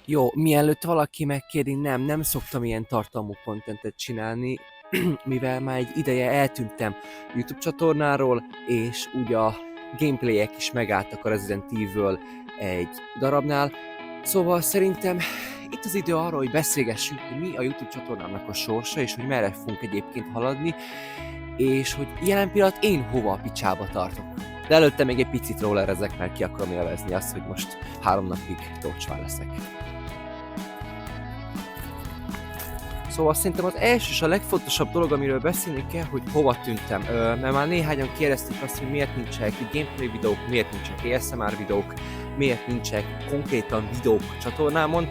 Jó, mielőtt valaki megkéri, nem szoktam ilyen tartalmú contentet csinálni, mivel már egy ideje eltűntem YouTube csatornáról, és úgy a gameplayek is megálltak a Resident Evil egy darabnál. Szóval szerintem itt az idő arra, hogy beszélgessünk, hogy mi a YouTube csatornának a sorsa, és hogy merre fogunk egyébként haladni, és hogy jelen pillanat én hova a picsába tartok. De előtte még egy picit rollerezek, mert ki akarom élvezni azt, hogy most 3 napig torcsvár leszek. Szóval szerintem az első és a legfontosabb dolog, amiről beszélni kell, hogy hova tűntem. Mert már néhányan kérdezték azt, hogy miért nincsenek gameplay videók, miért nincsenek ASMR videók, miért nincsenek konkrétan videók a csatornámon.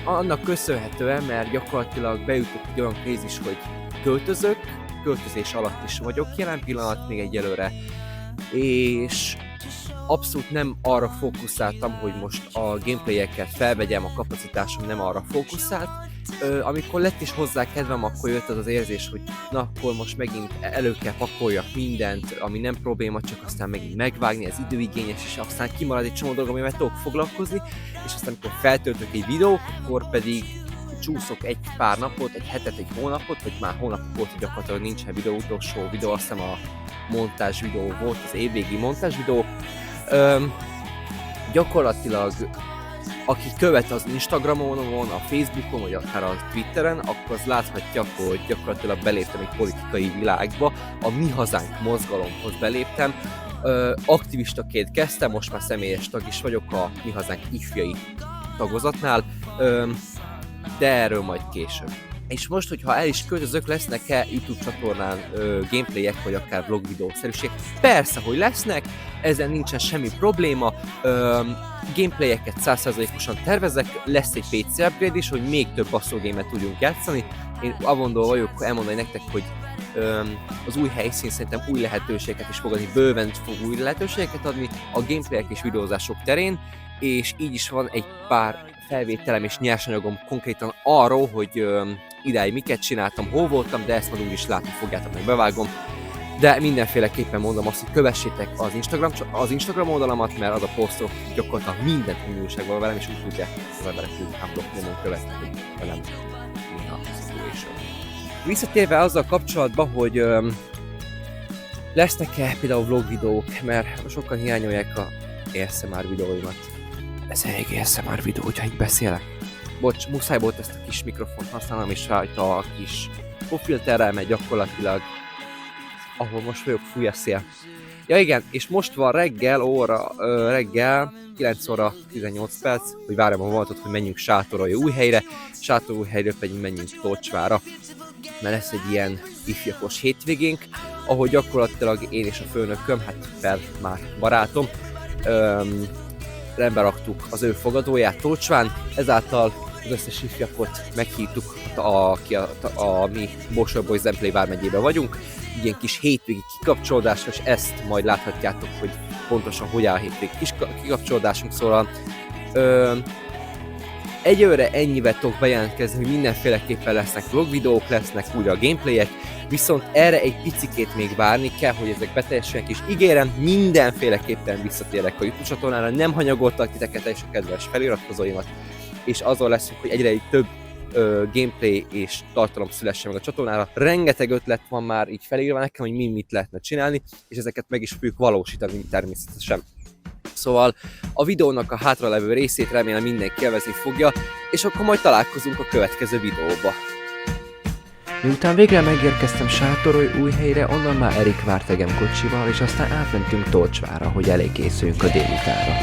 Annak köszönhetően, mert gyakorlatilag bejutott egy olyan krízis, hogy költözés alatt is vagyok jelen pillanat még egyelőre, és abszolút nem arra fókuszáltam, hogy most a gameplayeket felvegyem, a kapacitásom nem arra fókuszált. Amikor lett is hozzá kedvem, akkor jött az érzés, hogy na, akkor most megint elő kell pakoljak mindent, ami nem probléma, csak aztán megint megvágni, ez időigényes, és aztán kimarad egy csomó dolog, amivel tudok foglalkozni, és aztán amikor feltöltök egy videót, akkor pedig csúszok egy pár napot, egy hetet, egy hónapot, vagy már hónapok volt, hogy gyakorlatilag nincsen videó, utolsó videó, azt hiszem a montázs videó volt, az évvégi montázs videó. Gyakorlatilag aki követ az Instagramon, a Facebookon, vagy akár a Twitteren, akkor az láthatja, hogy gyakorlatilag beléptem egy politikai világba, a Mi Hazánk mozgalomhoz beléptem. Aktivistaként kezdtem, most már személyes tag is vagyok a Mi Hazánk ifjai tagozatnál, de erről majd később. És most, hogyha el is költözök, lesznek-e YouTube csatornán gameplayek, vagy akár vlog videószerűség? Persze, hogy lesznek, ezen nincsen semmi probléma. Gameplayeket 100%-osan tervezek, lesz egy PC upgrade is, hogy még több basszógémet tudjunk játszani. Én avondól vagyok elmondani nektek, hogy az új helyszín szerintem új lehetőségeket is fogadni, bőven fog új lehetőségeket adni a gameplayek és videózások terén, és így is van egy pár felvételem és nyersanyagom konkrétan arról, hogy idáig miket csináltam, hol voltam, de ezt majd úgyis látni fogjátok, meg bevágom. De mindenféleképpen mondom azt, hogy kövessétek az Instagram oldalamat, mert az a posztok gyakorlatilag mindent újságban velem, és úgy tudják az emberek, hogy unblock nyomon követni, hogy velem mi a situation. Visszatérve azzal kapcsolatban, hogy lesznek-e például vlog videók, mert sokan hiányolják a ASMR videóimat. Ez elég ASMR videó, hogyha így beszélek. Bocs, muszáj volt ezt a kis mikrofont használnom, és rajta a kis profilterrel, mert gyakorlatilag ahol most vagyok, fúj a szél. Ja igen, és most van reggel 9 óra 18 perc, hogy várjam a vonatot, hogy menjünk Sátorújhelyre, Sátorújhelyről pedig menjünk Torcsvára, mert lesz egy ilyen ifjakos hétvégénk, ahol gyakorlatilag én és a főnököm, hát per már barátom, rendbe raktuk az ő fogadóját Torcsván, ezáltal az összes ifjakot meghívtuk, a mi Borsod Boys Zemplén vármegyében vagyunk, ilyen kis hétvégi kikapcsolódás, és ezt majd láthatjátok, hogy pontosan hogy áll a hétvégi kikapcsolódásunk, szóval egyőre ennyivel tudok bejelentkezni, hogy mindenféleképpen lesznek vlog videók, lesznek újra gameplayek, viszont erre egy picikét még várni kell, hogy ezek beteljesüljenek, és ígérem, mindenféleképpen visszatérek a YouTube csatornára, nem hanyagoltak titeket és a kedves feliratkozóimat, és azon leszünk, hogy egyre több gameplay és tartalom szülessen meg a csatornára. Rengeteg ötlet van már így felírva nekem, hogy mit lehetne csinálni, és ezeket meg is fogjuk valósítani természetesen. Szóval a videónak a hátralevő részét remélem mindenki élvezni fogja, és akkor majd találkozunk a következő videóba. Miután végre megérkeztem Sátorújhelyre, onnan már Erik várt engem kocsival, és aztán átmentünk Torcsvára, hogy elég készüljünk a délutára.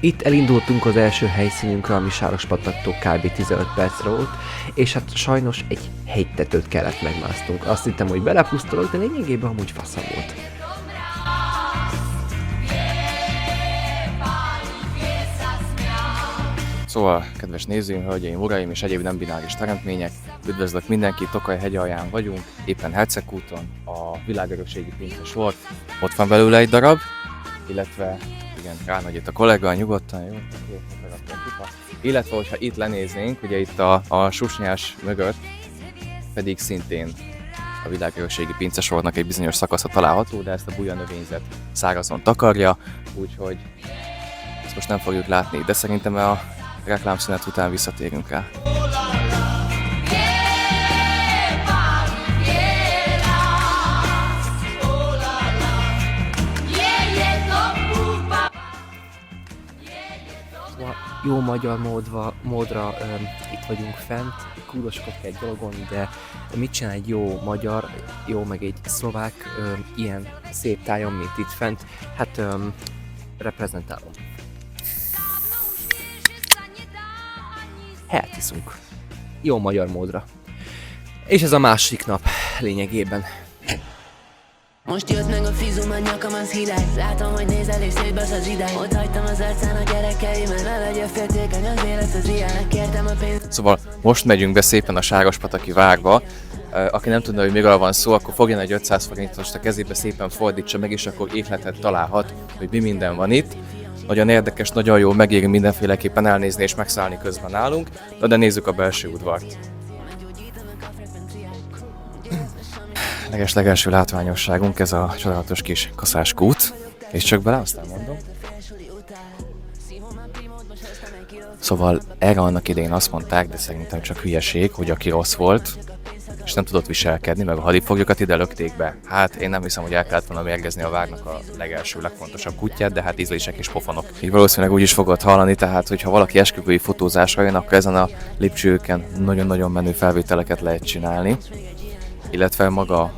Itt elindultunk az első helyszínünkre, ami Sárospataktól kb. 15 percre volt, és hát sajnos egy hegytetőt kellett megmásztunk. Azt hittem, hogy belepusztulok, de lényegében amúgy faszom volt. Szóval, kedves nézőim, hölgyeim, uraim és egyéb nem bináris teremtmények, üdvözlök mindenkit, Tokaj hegyalján vagyunk, éppen Hercegúton, a világörökségi pinces volt, ott van belőle egy darab, illetve igen, rámegy itt a kollega, nyugodtan, jó? Illetve, hogyha itt lenéznénk, ugye itt a susnyás mögött pedig szintén a világörökségi pincesornak egy bizonyos szakasza található, de ezt a buja növényzet szárazon takarja, úgyhogy ezt most nem fogjuk látni, de szerintem a reklámszünet után visszatérünk rá. Jó magyar módra itt vagyunk fent, kúroskodunk egy dologon, de mit csinál egy jó magyar, jó meg egy szlovák ilyen szép tájon, mint itt fent? Hát reprezentálom. Helyet iszunk. Jó magyar módra. És ez a másik nap lényegében. Most jött meg a fizum, a nyakam az hideg. Látom, hogy nézel és szétbasz az ideg. Ott hagytam az arcán a gyerekeimmel, ne legyél féltékeny, az élet az ilyen. Kértem a pénzt. Szóval most megyünk be szépen a Sárospataki várba. Aki nem tudna, hogy miről van szó, akkor fogjon egy 500 forintost a kezébe, szépen fordítsa meg, és akkor ihletet találhat, hogy mi minden van itt. Nagyon érdekes, nagyon jó, megéri mindenféleképpen elnézni és megszállni közben nálunk, de nézzük a belső udvart. Legelső látványosságunk ez a csodálatos kis kaszáskút, és csak bele, aztán mondom. Szóval erre annak idején azt mondták, de szerintem csak hülyeség, hogy aki rossz volt, és nem tudott viselkedni, meg a hadifoglyokat ide lökték be. Hát én nem hiszem, hogy el kellett volna mérgezni a várnak a legfontosabb kutyát, de hát ízlések és pofonok. Így valószínűleg úgy is fogod hallani, tehát hogyha valaki esküvői fotózásra jön, akkor ezen a lépcsőken nagyon-nagyon menő felvételeket lehet csinálni. Illetve maga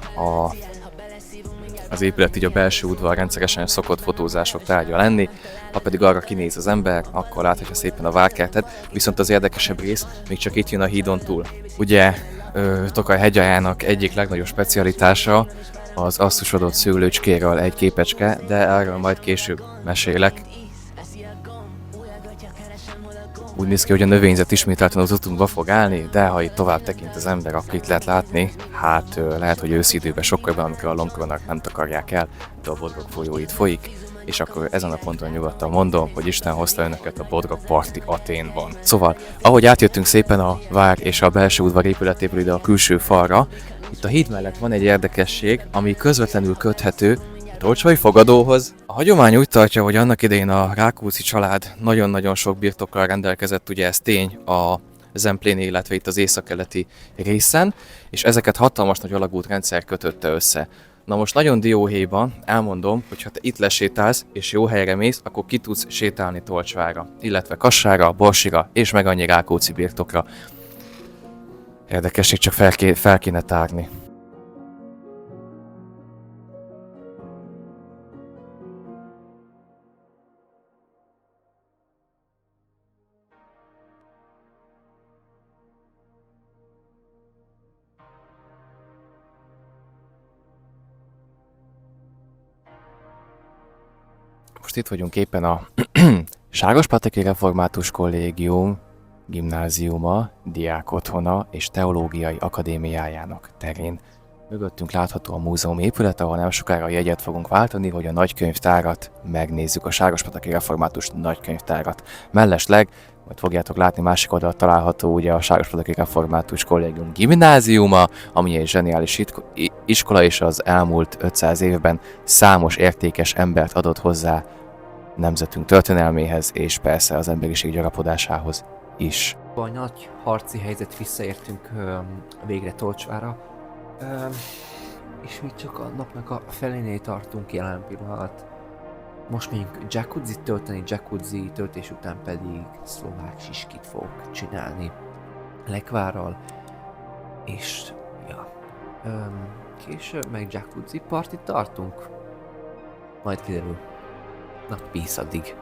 az épület, így a belső udvar rendszeresen szokott fotózások tárgya lenni, ha pedig arra kinéz az ember, akkor láthatja szépen a várkertet, viszont az érdekesebb rész még csak itt jön a hídon túl. Ugye Tokaj hegyajának egyik legnagyobb specialitása az asztusodott szőlőcskéről egy képecske, de erről majd később mesélek. Úgy néz ki, hogy a növényzet ismételten az utunkba fog állni, de ha itt tovább tekint az ember, akkor itt lehet látni, hát lehet, hogy őszi időben sokkal jobban, amikor a lombkoronak nem takarják el, de a Bodrog folyó itt folyik, és akkor ezen a ponton nyugodtan mondom, hogy Isten hozta önöket a Bodrog Parti Athénban. Szóval, ahogy átjöttünk szépen a vár és a belső udvar épületéből ide a külső falra, itt a híd mellett van egy érdekesség, ami közvetlenül köthető Tolcsai fogadóhoz. A hagyomány úgy tartja, hogy annak idején a Rákóczi család nagyon-nagyon sok birtokkal rendelkezett, ugye ez tény a Zempléni, illetve itt az északkeleti részen, és ezeket hatalmas nagy alagútrendszer kötötte össze. Na most nagyon dióhéjban elmondom, hogy ha te itt lesétálsz és jó helyre mész, akkor ki tudsz sétálni Tolcsvára, illetve Kassára, Borsira és meg annyi Rákóczi birtokra. Érdekesség, csak fel kéne tárni. Most itt vagyunk éppen a Sárospataki Református Kollégium gimnáziuma, diákotthona és teológiai akadémiájának terén. Mögöttünk látható a múzeum épület, ahol nem sokára jegyet fogunk váltani, hogy a nagykönyvtárat megnézzük, a Sárospataki Református nagykönyvtárat. Mellesleg, majd fogjátok látni, másik oldalt található ugye a Sárospataki Református Kollégium gimnáziuma, ami egy zseniális iskola, és az elmúlt 500 évben számos értékes embert adott hozzá nemzetünk történelméhez, és persze az emberiség gyarapodásához is. A nagy harci helyzet, visszaértünk végre Tolcsvára, és mi csak a napnak a felénél tartunk jelen pillanat. Most megyünk jacuzzit tölteni, jacuzzi töltés után pedig szlovák siskit fogok csinálni lekvárral, és ja, később meg jacuzzi partit tartunk, majd kiderül. Na, peace addig.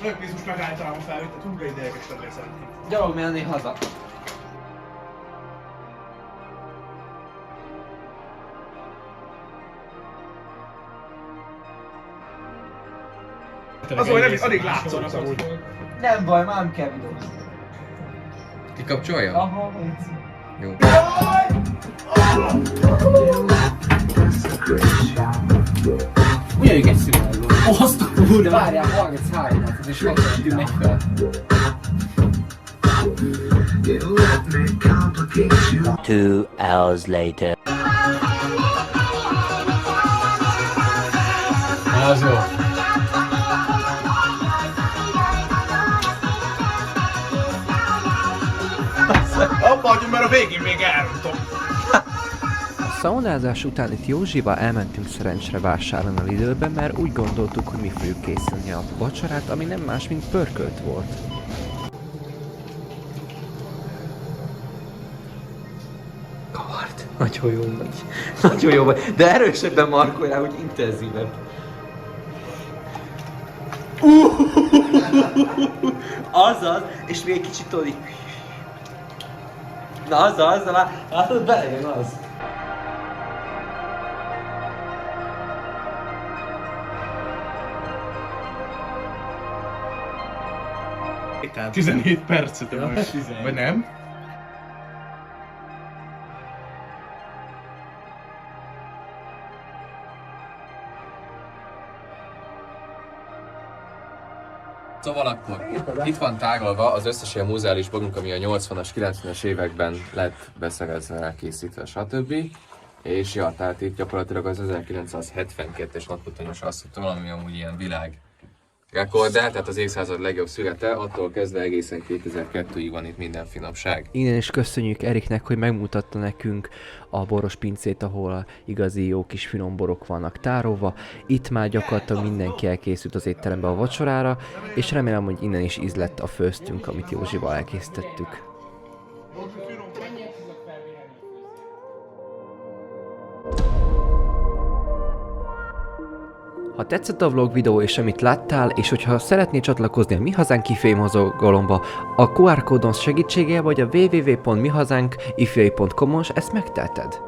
Most megállítanám a felvételt, húga idegesebb lesz szerintem. Gyalog menni haza! Az olyan nem, addig látszott amúgy. Nem baj, már nem kell videózni. Kikapcsolja? Aha, jó. Ugyanúgy egy szület. Azt a kurva! Várjál, 33-at, és megtettünk meg fel. 2 hours later. Az jó. Abba hagyom, mert a végén még elrontom. A szaunázás után itt Józsival elmentünk szerencsére vásárolni a Lidlbe, mert úgy gondoltuk, hogy mi fogjuk készíteni a vacsorát, ami nem más, mint pörkölt volt. Kavart. Nagyon jó vagy. Nagyon jó vagy. De erősebben markolj rá, hogy intenzívebb. Azaz, és még egy kicsit tudod. Na az, látod, belejön az. Tehát 17 percet, vagy nem? Szóval akkor itt van tárolva az összes ilyen múzeális borunk, ami a 80-as, 90-es években lett beszerezve, elkészítve, stb. És ja, tehát itt gyakorlatilag az 1972-es naputanyos asszútól, ami amúgy ilyen világ rekordál, tehát az évszázad legjobb születe, attól kezdve egészen 2002-ig van itt minden finomság. Innen is köszönjük Eriknek, hogy megmutatta nekünk a boros pincét, ahol a igazi jó kis finom borok vannak tárolva. Itt már gyakorlatilag mindenki elkészült az étterembe a vacsorára, és remélem, hogy innen is íz lett a főztünk, amit Józsival elkészítettük. Ha tetszett a vlog videó és amit láttál, és hogyha szeretnél csatlakozni a Mi Hazánk ifjai mozgalomba, a QR kódon segítségével vagy a www.mihazánk.ifjai.com-on ezt megteheted.